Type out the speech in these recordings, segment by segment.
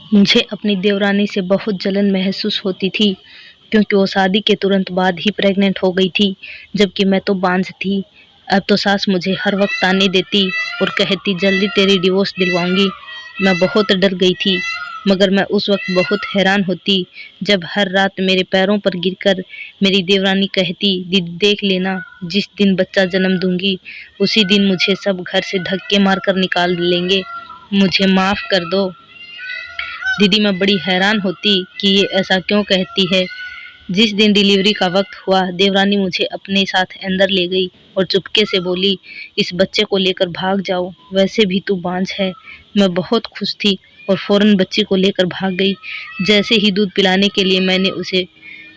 मुझे अपनी देवरानी से बहुत जलन महसूस होती थी, क्योंकि वो शादी के तुरंत बाद ही प्रेग्नेंट हो गई थी, जबकि मैं तो बांझ थी। अब तो सास मुझे हर वक्त ताने देती और कहती जल्दी तेरी डिवोर्स दिलवाऊंगी। मैं बहुत डर गई थी, मगर मैं उस वक्त बहुत हैरान होती जब हर रात मेरे पैरों पर गिरकर मेरी देवरानी कहती, दीदी देख लेना, जिस दिन बच्चा जन्म दूंगी उसी दिन मुझे सब घर से धक्के मारकर निकाल लेंगे, मुझे माफ कर दो। दीदी मैं बड़ी हैरान होती कि ये ऐसा क्यों कहती है। जिस दिन डिलीवरी का वक्त हुआ, देवरानी मुझे अपने साथ अंदर ले गई और चुपके से बोली, इस बच्चे को लेकर भाग जाओ, वैसे भी तू बांझ है। मैं बहुत खुश थी और फौरन बच्चे को लेकर भाग गई। जैसे ही दूध पिलाने के लिए मैंने उसे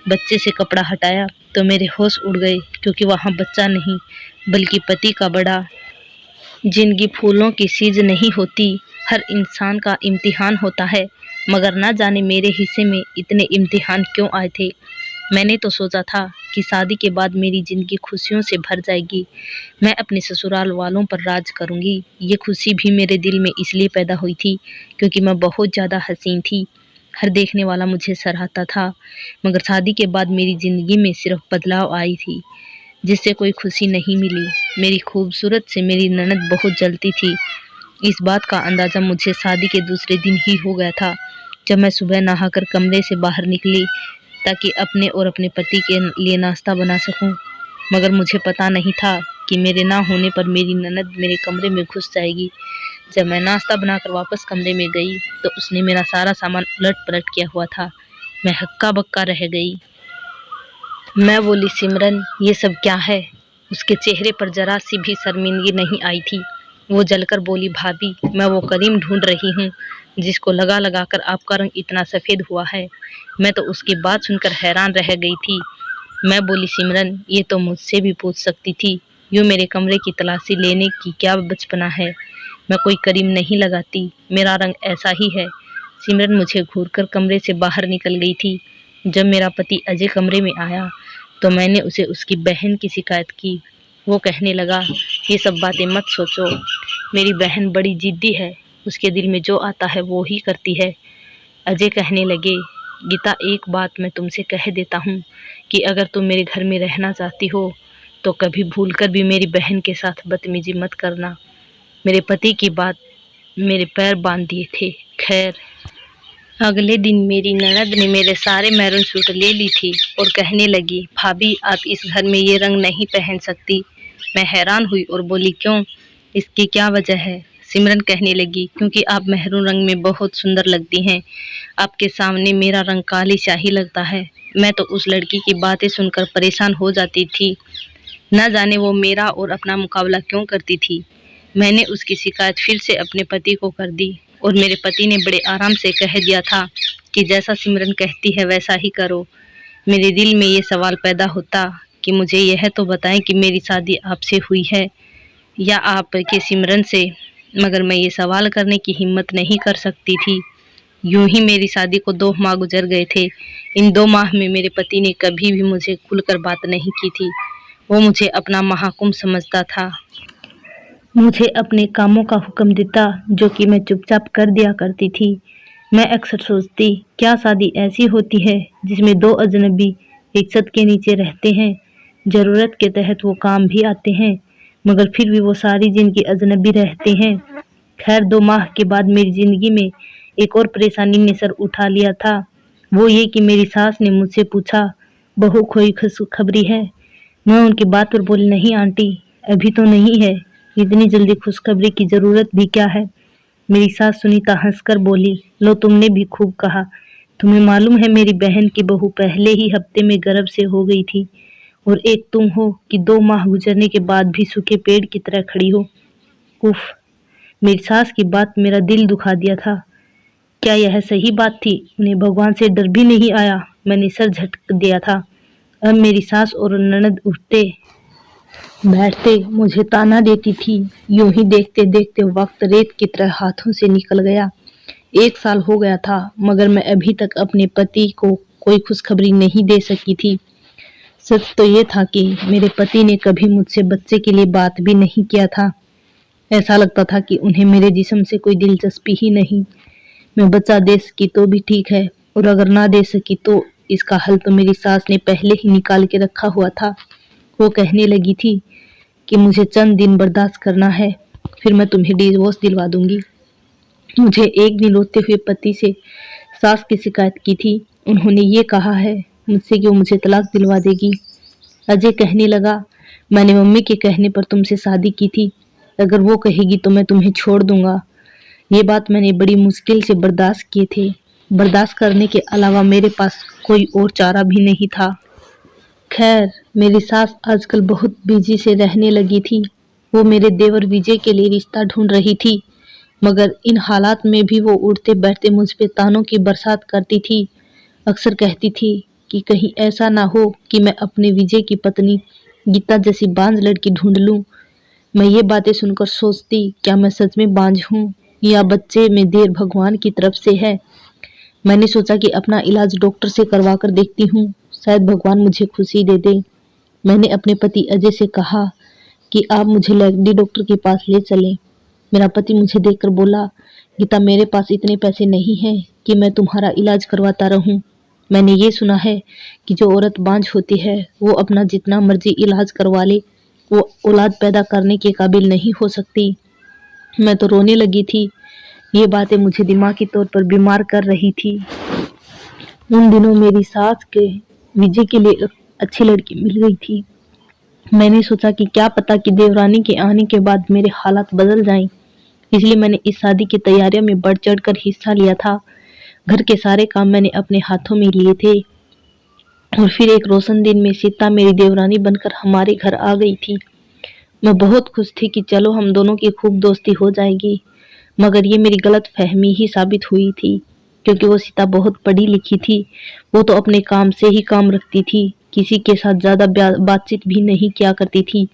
बच्चे से कपड़ा हटाया तो मेरे होश उड़ गए, क्योंकि वहाँ बच्चा नहीं बल्कि पति का बड़ा। जिंदगी फूलों की सीज नहीं होती, हर इंसान का इम्तिहान होता है, मगर ना जाने मेरे हिस्से में इतने इम्तिहान क्यों आए थे। मैंने तो सोचा था कि शादी के बाद मेरी ज़िंदगी खुशियों से भर जाएगी, मैं अपने ससुराल वालों पर राज करूंगी। ये खुशी भी मेरे दिल में इसलिए पैदा हुई थी क्योंकि मैं बहुत ज़्यादा हसीन थी, हर देखने वाला मुझे सराहता था। मगर शादी के बाद मेरी ज़िंदगी में सिर्फ बदलाव आई थी, जिससे कोई खुशी नहीं मिली। मेरी खूबसूरत से मेरी ननद बहुत जलती थी। इस बात का अंदाज़ा मुझे शादी के दूसरे दिन ही हो गया था, जब मैं सुबह नहाकर कमरे से बाहर निकली ताकि अपने और अपने पति के लिए नाश्ता बना सकूं। मगर मुझे पता नहीं था कि मेरे ना होने पर मेरी ननद मेरे कमरे में घुस जाएगी। जब मैं नाश्ता बनाकर वापस कमरे में गई तो उसने मेरा सारा सामान उलट पलट किया हुआ था। मैं हक्का बक्का रह गई। मैं बोली, सिमरन ये सब क्या है? उसके चेहरे पर जरा सी भी शर्मिंदगी नहीं आई थी। वो जलकर बोली, भाभी मैं वो करीम ढूंढ रही हूँ जिसको लगा लगा कर आपका रंग इतना सफ़ेद हुआ है। मैं तो उसकी बात सुनकर हैरान रह गई थी। मैं बोली, सिमरन ये तो मुझसे भी पूछ सकती थी, यूँ मेरे कमरे की तलाशी लेने की क्या बचपना है। मैं कोई करीम नहीं लगाती, मेरा रंग ऐसा ही है। सिमरन मुझे घूरकर कमरे से बाहर निकल गई थी। जब मेरा पति अजय कमरे में आया तो मैंने उसे उसकी बहन की शिकायत की। वो कहने लगा, ये सब बातें मत सोचो, मेरी बहन बड़ी जिद्दी है, उसके दिल में जो आता है वो ही करती है। अजय कहने लगे, गीता एक बात मैं तुमसे कह देता हूँ कि अगर तुम मेरे घर में रहना चाहती हो तो कभी भूलकर भी मेरी बहन के साथ बदतमीजी मत करना। मेरे पति की बात मेरे पैर बांध दिए थे। खैर, अगले दिन मेरी ननद ने मेरे सारे मैरून सूट ले ली थी और कहने लगी, भाभी आप इस घर में ये रंग नहीं पहन सकती। मैं हैरान हुई और बोली, क्यों, इसकी क्या वजह है? सिमरन कहने लगी, क्योंकि आप मैरून रंग में बहुत सुंदर लगती हैं, आपके सामने मेरा रंग काली शाही लगता है। मैं तो उस लड़की की बातें सुनकर परेशान हो जाती थी, न जाने वो मेरा और अपना मुकाबला क्यों करती थी। मैंने उसकी शिकायत फिर से अपने पति को कर दी और मेरे पति ने बड़े आराम से कह दिया था कि जैसा सिमरन कहती है वैसा ही करो। मेरे दिल में ये सवाल पैदा होता कि मुझे यह तो बताएं कि मेरी शादी आपसे हुई है या आपके सिमरन से, मगर मैं ये सवाल करने की हिम्मत नहीं कर सकती थी। यूं ही मेरी शादी को 2 माह गुजर गए थे। इन 2 माह में मेरे पति ने कभी भी मुझे खुलकर बात नहीं की थी। वो मुझे अपना महाकुंभ समझता था, मुझे अपने कामों का हुक्म देता जो कि मैं चुपचाप कर दिया करती थी। मैं अक्सर सोचती, क्या शादी ऐसी होती है जिसमें 2 अजनबी एक छत के नीचे रहते हैं, ज़रूरत के तहत वो काम भी आते हैं, मगर फिर भी वो सारी जिंदगी अजनबी रहते हैं। खैर 2 माह के बाद मेरी ज़िंदगी में एक और परेशानी ने सर उठा लिया था। वो ये कि मेरी सास ने मुझसे पूछा, बहू कोई खुशखबरी है? मैं उनकी बात पर बोली, नहीं आंटी, अभी तो नहीं है, इतनी जल्दी खुशखबरी की ज़रूरत भी क्या है। मेरी सास सुनीता हंसकर बोली, लो तुमने भी खूब कहा। तुम्हें मालूम है मेरी बहन की बहू पहले ही हफ्ते में गर्भ से हो गई थी, और एक तुम हो कि 2 माह गुजरने के बाद भी सूखे पेड़ की तरह खड़ी हो। उफ, मेरी सास की बात मेरा दिल दुखा दिया था। क्या यह सही बात थी? उन्हें भगवान से डर भी नहीं आया? मैंने सर झटक दिया था। अब मेरी सास और ननद उठते बैठते मुझे ताना देती थी। यूं ही देखते देखते वक्त रेत की तरह हाथों से निकल गया। 1 साल हो गया था, मगर मैं अभी तक अपने पति को कोई खुशखबरी नहीं दे सकी थी। सच तो ये था कि मेरे पति ने कभी मुझसे बच्चे के लिए बात भी नहीं किया था। ऐसा लगता था कि उन्हें मेरे जिस्म से कोई दिलचस्पी ही नहीं। मैं बचा दे सकी तो भी ठीक है, और अगर ना दे सकी तो इसका हल तो मेरी सास ने पहले ही निकाल के रखा हुआ था। वो कहने लगी थी कि मुझे चंद दिन बर्दाश्त करना है, फिर मैं तुम्हें डिवोर्स दिलवा दूंगी। मुझे एक दिन रोते हुए पति से सास की शिकायत की थी। उन्होंने ये कहा है मुझसे कि वो मुझे तलाक दिलवा देगी। अजय कहने लगा, मैंने मम्मी के कहने पर तुमसे शादी की थी, अगर वो कहेगी तो मैं तुम्हें छोड़ दूंगा। ये बात मैंने बड़ी मुश्किल से बर्दाश्त किए थे। बर्दाश्त करने के अलावा मेरे पास कोई और चारा भी नहीं था। खैर, मेरी सास आजकल बहुत बिजी से रहने लगी थी। वो मेरे देवर विजय के लिए रिश्ता ढूंढ रही थी, मगर इन हालात में भी वो उठते बैठते मुझ पे तानों की बरसात करती थी। अक्सर कहती थी कि कहीं ऐसा ना हो कि मैं अपने विजय की पत्नी गीता जैसी बांझ लड़की ढूंढ लूं। मैं ये बातें सुनकर सोचती, क्या मैं सच में बांझ हूँ या बच्चे में देर भगवान की तरफ से है। मैंने सोचा कि अपना इलाज डॉक्टर से करवा कर देखती हूँ, शायद भगवान मुझे खुशी दे दे। मैंने अपने पति अजय से कहा कि आप मुझे लेडी डॉक्टर के पास ले चलें। मेरा पति मुझे देखकर बोला, गीता, मेरे पास इतने पैसे नहीं हैं कि मैं तुम्हारा इलाज करवाता रहूं। मैंने ये सुना है कि जो औरत बांझ होती है वो अपना जितना मर्जी इलाज करवा ले, वो औलाद पैदा करने के काबिल नहीं हो सकती। मैं तो रोने लगी थी। ये बातें मुझे दिमागी तौर पर बीमार कर रही थी। उन दिनों मेरी सास के विजय के लिए एक अच्छी लड़की मिल गई थी। मैंने सोचा कि क्या पता कि देवरानी के आने के बाद मेरे हालात बदल जाएं। इसलिए मैंने इस शादी की तैयारियों में बढ़ चढ़कर हिस्सा लिया था। घर के सारे काम मैंने अपने हाथों में लिए थे। और फिर एक रोशन दिन में सीता मेरी देवरानी बनकर हमारे घर आ गई थी। मैं बहुत खुश थी कि चलो हम दोनों की खूब दोस्ती हो जाएगी, मगर ये मेरी गलत फहमी ही साबित हुई थी, क्योंकि वो सीता बहुत पढ़ी लिखी थी। वो तो अपने काम से ही काम रखती थी, किसी के साथ ज्यादा बातचीत भी नहीं किया करती थी।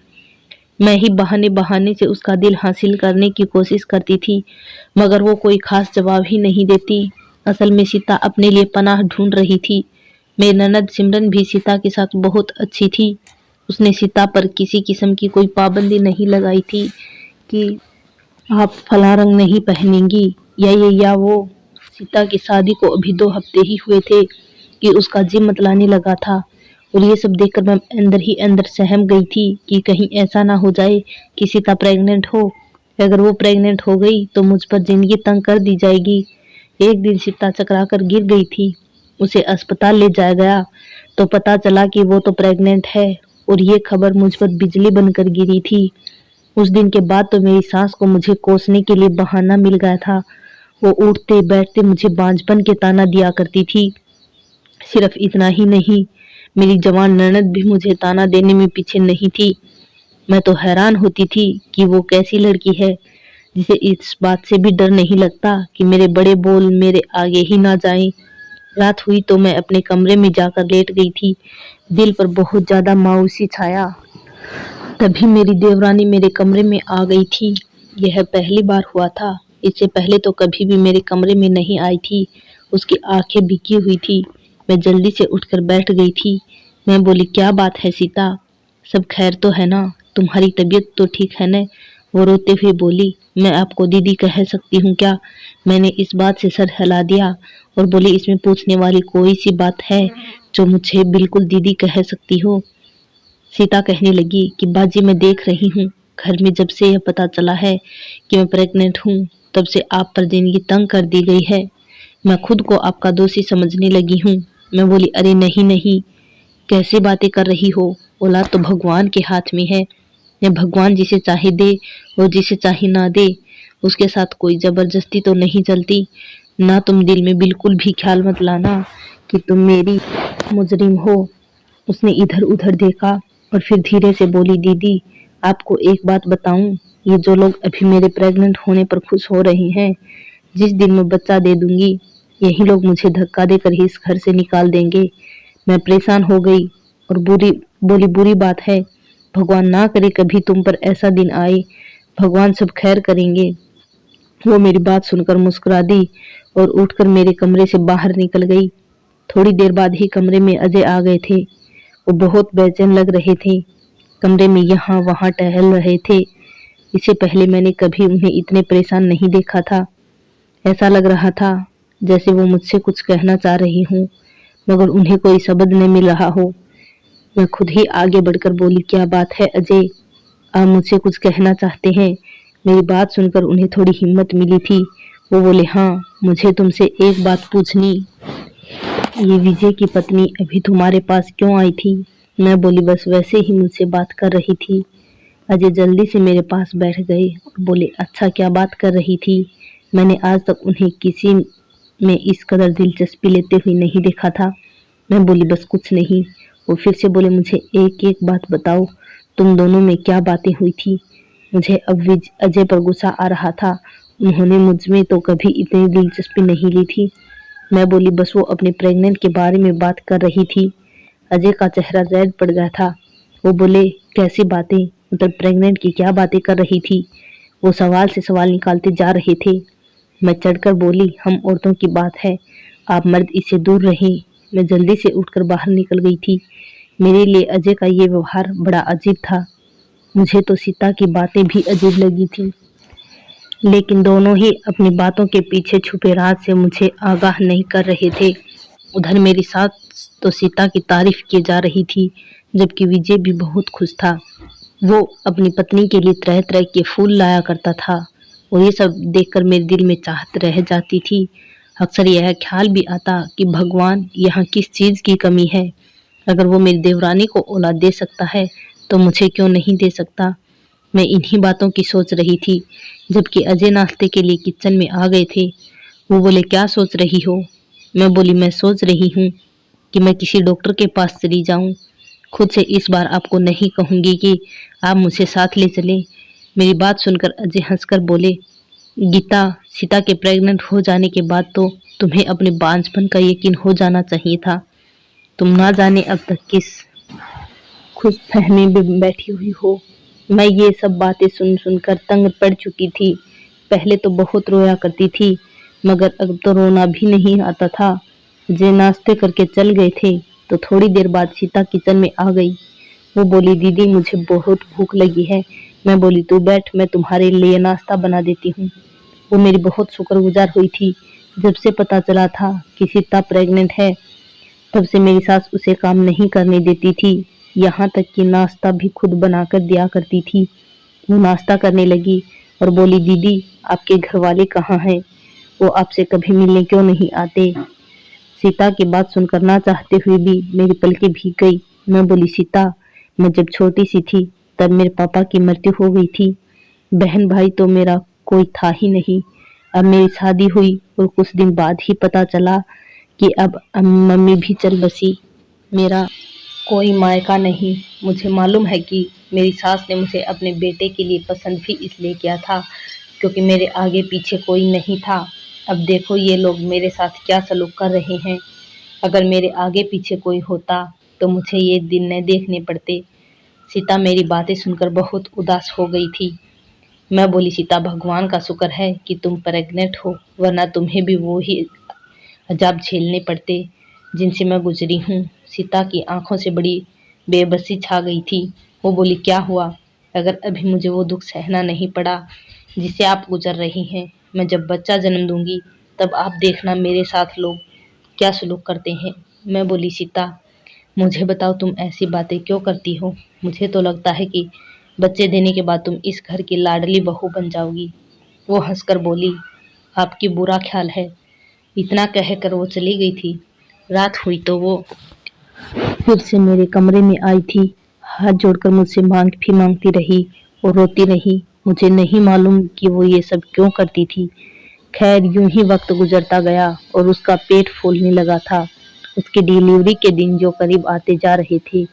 मैं ही बहाने बहाने से उसका दिल हासिल करने की कोशिश करती थी, मगर वो कोई खास जवाब ही नहीं देती। असल में सीता अपने लिए पनाह ढूंढ रही थी। मेरी ननद सिमरन भी सीता के साथ बहुत अच्छी थी। उसने सीता पर किसी किस्म की कोई पाबंदी नहीं लगाई थी कि आप फला रंग नहीं पहनेंगी या ये या वो। सीता की शादी को अभी 2 हफ्ते ही हुए थे कि उसका जी मतलाने लगा था, और ये सब देखकर मैं अंदर ही अंदर सहम गई थी कि कहीं ऐसा ना हो जाए कि सीता प्रेग्नेंट हो। अगर वो प्रेग्नेंट हो गई तो मुझ पर जिंदगी तंग कर दी जाएगी। एक दिन सीता चकरा कर गिर गई थी। उसे अस्पताल ले जाया गया तो पता चला कि वो तो प्रेग्नेंट है, और ये खबर मुझ पर बिजली बनकर गिरी थी। उस दिन के बाद तो मेरी सास को मुझे कोसने के लिए बहाना मिल गया था। वो उठते बैठते मुझे बांझपन के ताना दिया करती थी। सिर्फ इतना ही नहीं, मेरी जवान ननद भी मुझे ताना देने में पीछे नहीं थी। मैं तो हैरान होती थी कि वो कैसी लड़की है जिसे इस बात से भी डर नहीं लगता कि मेरे बड़े बोल मेरे आगे ही ना जाएं। रात हुई तो मैं अपने कमरे में जाकर लेट गई थी। दिल पर बहुत ज्यादा मायूसी छाया। तभी मेरी देवरानी मेरे कमरे में आ गई थी। यह पहली बार हुआ था। इससे पहले तो कभी भी मेरे कमरे में नहीं आई थी। उसकी आंखें भीगी हुई थी। मैं जल्दी से उठकर बैठ गई थी। मैं बोली, क्या बात है सीता, सब खैर तो है ना, तुम्हारी तबीयत तो ठीक है ना? वो रोते हुए बोली, मैं आपको दीदी कह सकती हूँ क्या? मैंने इस बात से सर हिला दिया और बोली, इसमें पूछने वाली कोई सी बात है जो मुझे बिल्कुल दीदी कह सकती हो? सीता कहने लगी कि बाजी, मैं देख रही हूँ, घर में जब से यह पता चला है कि मैं प्रेग्नेंट हूँ तब से आप पर जिंदगी तंग कर दी गई है। मैं खुद को आपका दोषी समझने लगी हूँ। मैं बोली, अरे नहीं नहीं, कैसी बातें कर रही हो? औलाद तो भगवान के हाथ में है। या भगवान जिसे चाहे दे और जिसे चाहे ना दे, उसके साथ कोई जबरदस्ती तो नहीं चलती ना। तुम दिल में बिल्कुल भी ख्याल मत लाना कि तुम मेरी मुजरिम हो। उसने इधर उधर देखा और फिर धीरे से बोली, दीदी आपको एक बात बताऊं, ये जो लोग अभी मेरे प्रेग्नेंट होने पर खुश हो रहे हैं, जिस दिन मैं बच्चा दे दूंगी यही लोग मुझे धक्का देकर ही इस घर से निकाल देंगे। मैं परेशान हो गई और बुरी बात है, भगवान ना करे कभी तुम पर ऐसा दिन आए, भगवान सब खैर करेंगे। वो मेरी बात सुनकर मुस्कुरा दी और उठकर मेरे कमरे से बाहर निकल गई। थोड़ी देर बाद ही कमरे में अजय आ गए थे। वो बहुत बेचैन लग रहे थे, कमरे में यहाँ वहाँ टहल रहे थे। इससे पहले मैंने कभी उन्हें इतने परेशान नहीं देखा था। ऐसा लग रहा था जैसे वो मुझसे कुछ कहना चाह रही हूँ, मगर उन्हें कोई शब्द नहीं मिल रहा हो। मैं खुद ही आगे बढ़कर बोली, क्या बात है अजय, आप मुझसे कुछ कहना चाहते हैं? मेरी बात सुनकर उन्हें थोड़ी हिम्मत मिली थी। वो बोले, हाँ, मुझे तुमसे एक बात पूछनी। ये विजय की पत्नी अभी तुम्हारे पास क्यों आई थी? मैं बोली, बस वैसे ही मुझसे बात कर रही थी। अजय जल्दी से मेरे पास बैठ गए और बोले, अच्छा, क्या बात कर रही थी? मैंने आज तक उन्हें किसी में इस कदर दिलचस्पी लेते हुए नहीं देखा था। मैं बोली, बस कुछ नहीं। वो फिर से बोले, मुझे एक एक बात बताओ, तुम दोनों में क्या बातें हुई थी? मुझे अब अजय पर गुस्सा आ रहा था। उन्होंने मुझ में तो कभी इतनी दिलचस्पी नहीं ली थी। मैं बोली, बस वो अपने प्रेग्नेंट के बारे में बात कर रही थी। अजय का चेहरा रेड पड़ गया था। वो बोले, कैसी बातें, मतलब प्रेग्नेंट की क्या बातें कर रही थी? वो सवाल से सवाल निकालते जा रहे थे। मैं चढ़कर बोली, हम औरतों की बात है, आप मर्द इससे दूर रहें। मैं जल्दी से उठकर बाहर निकल गई थी। मेरे लिए अजय का ये व्यवहार बड़ा अजीब था। मुझे तो सीता की बातें भी अजीब लगी थी, लेकिन दोनों ही अपनी बातों के पीछे छुपे राज से मुझे आगाह नहीं कर रहे थे। उधर मेरी सास तो सीता की तारीफ की जा रही थी, जबकि विजय भी बहुत खुश था। वो अपनी पत्नी के लिए तरह तरह के फूल लाया करता था और ये सब देखकर मेरे दिल में चाहत रह जाती थी। अक्सर यह ख्याल भी आता कि भगवान, यहाँ किस चीज की कमी है? अगर वो मेरी देवरानी को औलाद दे सकता है तो मुझे क्यों नहीं दे सकता? मैं इन्हीं बातों की सोच रही थी, जबकि अजय नाश्ते के लिए किचन में आ गए थे। वो बोले, क्या सोच रही हो? मैं बोली, मैं सोच रही हूँ कि मैं किसी डॉक्टर के पास चली जाऊं। खुद से इस बार आपको नहीं कहूंगी कि आप मुझे साथ ले चलें। मेरी बात सुनकर अजय हंसकर बोले, गीता, सीता के प्रेग्नेंट हो जाने के बाद तो तुम्हें अपने बांझपन का यकीन हो जाना चाहिए था। तुम ना जाने अब तक किस खुश फहमी में बैठी हुई हो। मैं ये सब बातें सुन सुनकर तंग पड़ चुकी थी। पहले तो बहुत रोया करती थी, मगर अब तो रोना भी नहीं आता था। जे नाश्ते करके चल गए थे तो थोड़ी देर बाद सीता किचन में आ गई। वो बोली, दीदी, मुझे बहुत भूख लगी है। मैं बोली, तू बैठ, मैं तुम्हारे लिए नाश्ता बना देती हूँ। वो मेरी बहुत शुक्रगुजार हुई थी। जब से पता चला था कि सीता प्रेग्नेंट है, तब से मेरी सास उसे काम नहीं करने देती थी। यहाँ तक कि नाश्ता भी खुद बनाकर दिया करती थी। वो नाश्ता करने लगी और बोली, दीदी, आपके घर वाले कहाँ हैं? वो आपसे कभी मिलने क्यों नहीं आते? सीता की बात सुनकर ना चाहते हुए भी मेरी पलकें भीग गई। मैं बोली, सीता, मैं जब छोटी सी थी तब मेरे पापा की मृत्यु हो गई थी। बहन भाई तो मेरा कोई था ही नहीं। अब मेरी शादी हुई और कुछ दिन बाद ही पता चला कि अब मम्मी भी चल बसी। मेरा कोई मायका नहीं। मुझे मालूम है कि मेरी सास ने मुझे अपने बेटे के लिए पसंद भी इसलिए किया था क्योंकि मेरे आगे पीछे कोई नहीं था। अब देखो ये लोग मेरे साथ क्या सलूक कर रहे हैं। अगर मेरे आगे पीछे कोई होता तो मुझे ये दिन न देखने पड़ते। सीता मेरी बातें सुनकर बहुत उदास हो गई थी। मैं बोली, सीता, भगवान का शुक्र है कि तुम प्रेग्नेंट हो, वरना तुम्हें भी वो ही अजाब झेलने पड़ते जिनसे मैं गुजरी हूँ। सीता की आंखों से बड़ी बेबसी छा गई थी। वो बोली, क्या हुआ? अगर अभी मुझे वो दुख सहना नहीं पड़ा जिसे आप गुजर रही हैं, मैं जब बच्चा जन्म दूंगी तब आप देखना मेरे साथ लोग क्या सलूक करते हैं। मैं बोली, सीता, मुझे बताओ, तुम ऐसी बातें क्यों करती हो? मुझे तो लगता है कि बच्चे देने के बाद तुम इस घर की लाडली बहू बन जाओगी। वो हंसकर बोली, आपकी बुरा ख्याल है। इतना कहकर वो चली गई थी। रात हुई तो वो फिर से मेरे कमरे में आई थी। हाथ जोड़कर मुझसे माफी मांगती रही और रोती रही। मुझे नहीं मालूम कि वो ये सब क्यों करती थी। खैर, यूं ही वक्त गुजरता गया और उसका पेट फूलने लगा था। उसकी डिलीवरी के दिन जो करीब आते जा रहे थे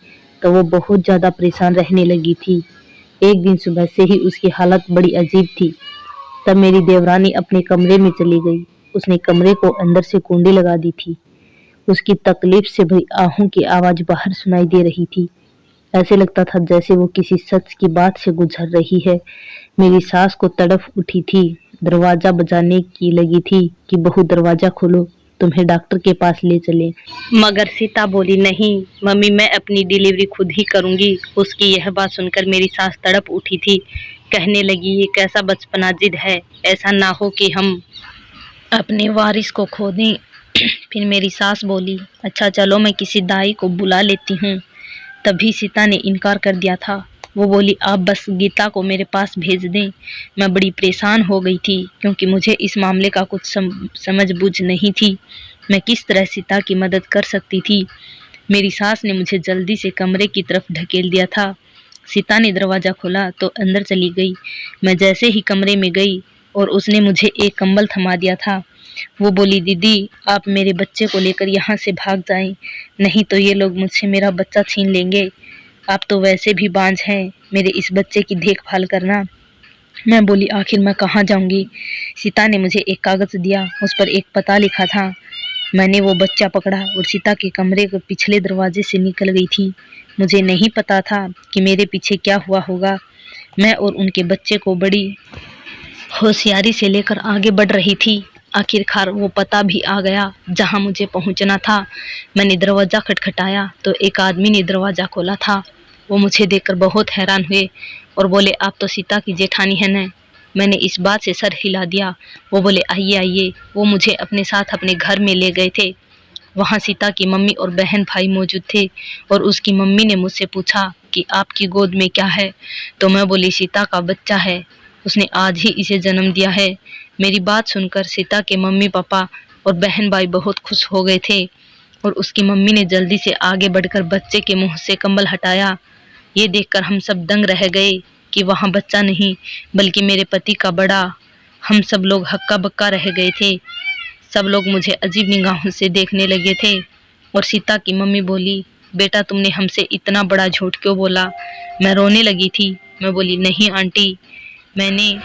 तो वो बहुत ज्यादा परेशान रहने लगी थी। एक दिन सुबह से ही उसकी हालत बड़ी अजीब थी। तब मेरी देवरानी अपने कमरे में चली गई। उसने कमरे को अंदर से कुंडी लगा दी थी। उसकी तकलीफ से भरी आहों की आवाज बाहर सुनाई दे रही थी। ऐसे लगता था जैसे वो किसी सच की बात से गुजर रही है। मेरी सास को तड़फ उठी थी। दरवाजा बजाने की लगी थी कि बहू, दरवाजा खोलो, तुम्हें डॉक्टर के पास ले चले। मगर सीता बोली, नहीं मम्मी, मैं अपनी डिलीवरी खुद ही करूंगी। उसकी यह बात सुनकर मेरी सास तड़प उठी थी। कहने लगी, ये कैसा बचपना जिद है? ऐसा ना हो कि हम अपने वारिस को खो दें। फिर मेरी सास बोली, अच्छा चलो मैं किसी दाई को बुला लेती हूँ। तभी सीता ने इनकार कर दिया था। वो बोली, आप बस गीता को मेरे पास भेज दें। मैं बड़ी परेशान हो गई थी क्योंकि मुझे इस मामले का कुछ समझ बूझ नहीं थी। मैं किस तरह सीता की मदद कर सकती थी। मेरी सास ने मुझे जल्दी से कमरे की तरफ ढकेल दिया था। सीता ने दरवाज़ा खोला तो अंदर चली गई। मैं जैसे ही कमरे में गई और उसने मुझे एक कंबल थमा दिया था, वो बोली, दीदी आप मेरे बच्चे को लेकर यहाँ से भाग जाएं, नहीं तो ये लोग मुझसे मेरा बच्चा छीन लेंगे। आप तो वैसे भी बांझ हैं, मेरे इस बच्चे की देखभाल करना। मैं बोली, आखिर मैं कहाँ जाऊँगी। सीता ने मुझे एक कागज़ दिया, उस पर एक पता लिखा था। मैंने वो बच्चा पकड़ा और सीता के कमरे के पिछले दरवाजे से निकल गई थी। मुझे नहीं पता था कि मेरे पीछे क्या हुआ होगा। मैं और उनके बच्चे को बड़ी होशियारी से लेकर आगे बढ़ रही थी। आखिरकार वो पता भी आ गया जहाँ मुझे पहुँचना था। मैंने दरवाज़ा खटखटाया तो एक आदमी ने दरवाज़ा खोला था। वो मुझे देखकर बहुत हैरान हुए और बोले, आप तो सीता की जेठानी हैं न। मैंने इस बात से सर हिला दिया। वो बोले, आइए आइए। वो मुझे अपने साथ अपने घर में ले गए थे। वहाँ सीता की मम्मी और बहन भाई मौजूद थे और उसकी मम्मी ने मुझसे पूछा कि आपकी गोद में क्या है। तो मैं बोली, सीता का बच्चा है, उसने आज ही इसे जन्म दिया है। मेरी बात सुनकर सीता के मम्मी पापा और बहन भाई बहुत खुश हो गए थे और उसकी मम्मी ने जल्दी से आगे बढ़कर बच्चे के मुंह से कंबल हटाया। ये देखकर हम सब दंग रह गए कि वहाँ बच्चा नहीं बल्कि मेरे पति का बड़ा। हम सब लोग हक्का बक्का रह गए थे। सब लोग मुझे अजीब निगाहों से देखने लगे थे और सीता की मम्मी बोली, बेटा तुमने हमसे इतना बड़ा झूठ क्यों बोला। मैं रोने लगी थी। मैं बोली, नहीं आंटी, मैंने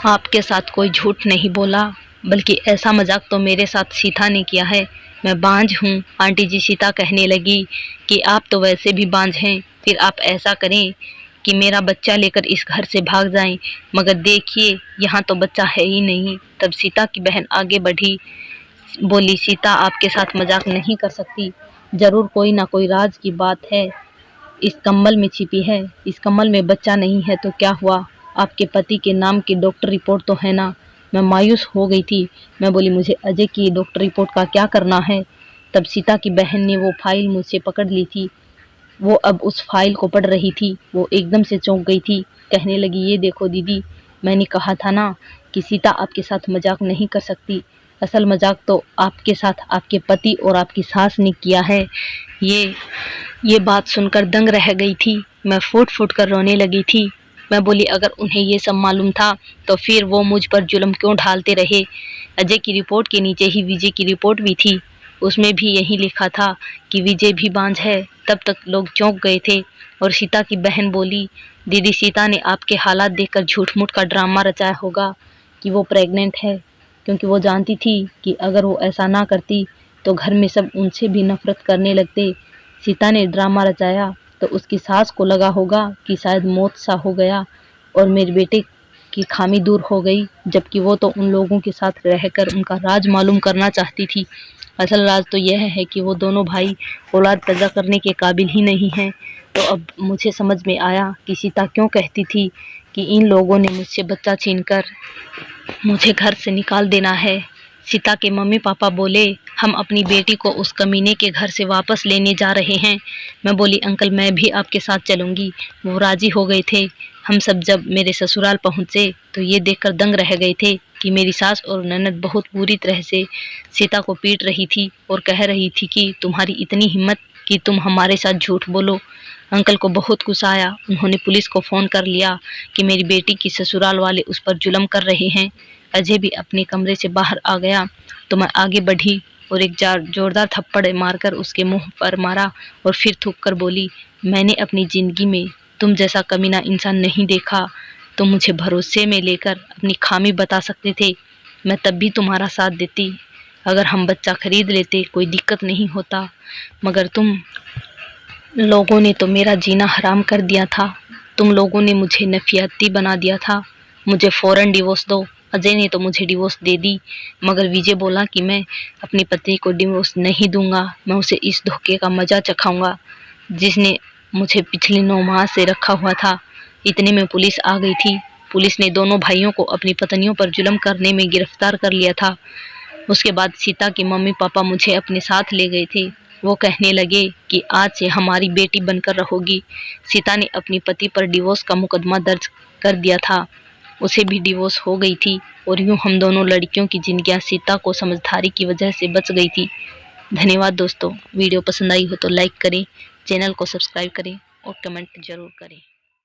आपके साथ कोई झूठ नहीं बोला, बल्कि ऐसा मजाक तो मेरे साथ सीता ने किया है। मैं बांझ हूँ। आंटी जी, सीता कहने लगी कि आप तो वैसे भी बांझ हैं, फिर आप ऐसा करें कि मेरा बच्चा लेकर इस घर से भाग जाएं, मगर देखिए यहाँ तो बच्चा है ही नहीं। तब सीता की बहन आगे बढ़ी, बोली, सीता आपके साथ मजाक नहीं कर सकती, जरूर कोई ना कोई राज की बात है इस कंबल में छिपी है। इस कंबल में बच्चा नहीं है तो क्या हुआ, आपके पति के नाम की डॉक्टर रिपोर्ट तो है ना। मैं मायूस हो गई थी। मैं बोली, मुझे अजय की डॉक्टर रिपोर्ट का क्या करना है। तब सीता की बहन ने वो फाइल मुझसे पकड़ ली थी। वो अब उस फाइल को पढ़ रही थी। वो एकदम से चौंक गई थी। कहने लगी, ये देखो दीदी, मैंने कहा था ना कि सीता आपके साथ मजाक नहीं कर सकती। असल मजाक तो आपके साथ आपके पति और आपकी सास ने किया है। ये बात सुनकर दंग रह गई थी। मैं फूट फूट कर रोने लगी थी। मैं बोली, अगर उन्हें ये सब मालूम था तो फिर वो मुझ पर जुल्म क्यों ढालते रहे। अजय की रिपोर्ट के नीचे ही विजय की रिपोर्ट भी थी। उसमें भी यही लिखा था कि विजय भी बांझ है। तब तक लोग चौंक गए थे और सीता की बहन बोली, दीदी सीता ने आपके हालात देखकर झूठ मूठ का ड्रामा रचाया होगा कि वो प्रेग्नेंट है, क्योंकि वो जानती थी कि अगर वो ऐसा ना करती तो घर में सब उनसे भी नफरत करने लगते। सीता ने ड्रामा रचाया तो उसकी सास को लगा होगा कि शायद मौत सा हो गया और मेरे बेटे की खामी दूर हो गई, जबकि वो तो उन लोगों के साथ रहकर उनका राज मालूम करना चाहती थी। असल राज तो यह है कि वो दोनों भाई औलाद पैदा करने के काबिल ही नहीं हैं। तो अब मुझे समझ में आया कि सीता क्यों कहती थी कि इन लोगों ने मुझसे बच्चा छीनकर मुझे घर से निकाल देना है। सीता के मम्मी पापा बोले, हम अपनी बेटी को उस कमीने के घर से वापस लेने जा रहे हैं। मैं बोली, अंकल मैं भी आपके साथ चलूँगी। वो राजी हो गए थे। हम सब जब मेरे ससुराल पहुँचे तो ये देखकर दंग रह गए थे कि मेरी सास और ननद बहुत बुरी तरह से सीता को पीट रही थी और कह रही थी कि तुम्हारी इतनी हिम्मत कि तुम हमारे साथ झूठ बोलो। अंकल को बहुत गुस्सा आया। उन्होंने पुलिस को फ़ोन कर लिया कि मेरी बेटी की ससुराल वाले उस पर जुल्म कर रहे हैं। अजय भी अपने कमरे से बाहर आ गया तो मैं आगे बढ़ी और एक जोरदार थप्पड़ मारकर उसके मुंह पर मारा और फिर थूक कर बोली, मैंने अपनी ज़िंदगी में तुम जैसा कमीना इंसान नहीं देखा। तुम मुझे भरोसे में लेकर अपनी खामी बता सकते थे, मैं तब भी तुम्हारा साथ देती। अगर हम बच्चा खरीद लेते कोई दिक्कत नहीं होता, मगर तुम लोगों ने तो मेरा जीना हराम कर दिया था। तुम लोगों ने मुझे नफियती बना दिया था। मुझे फ़ौरन डिवोर्स दो। अजय ने तो मुझे डिवोर्स दे दी, मगर विजय बोला कि मैं अपनी पत्नी को डिवोर्स नहीं दूंगा। मैं उसे इस धोखे का मज़ा चखाऊंगा जिसने मुझे पिछले 9 माह से रखा हुआ था। इतने में पुलिस आ गई थी। पुलिस ने दोनों भाइयों को अपनी पत्नियों पर जुल्म करने में गिरफ्तार कर लिया था। उसके बाद सीता के मम्मी पापा मुझे अपने साथ ले गए थे। वो कहने लगे कि आज से हमारी बेटी बनकर रहोगी। सीता ने अपने पति पर डिवोर्स का मुकदमा दर्ज कर दिया था। उसे भी डिवोर्स हो गई थी और यूं हम दोनों लड़कियों की जिंदगियां सीता को समझदारी की वजह से बच गई थी। धन्यवाद दोस्तों। वीडियो पसंद आई हो तो लाइक करें, चैनल को सब्सक्राइब करें और कमेंट जरूर करें।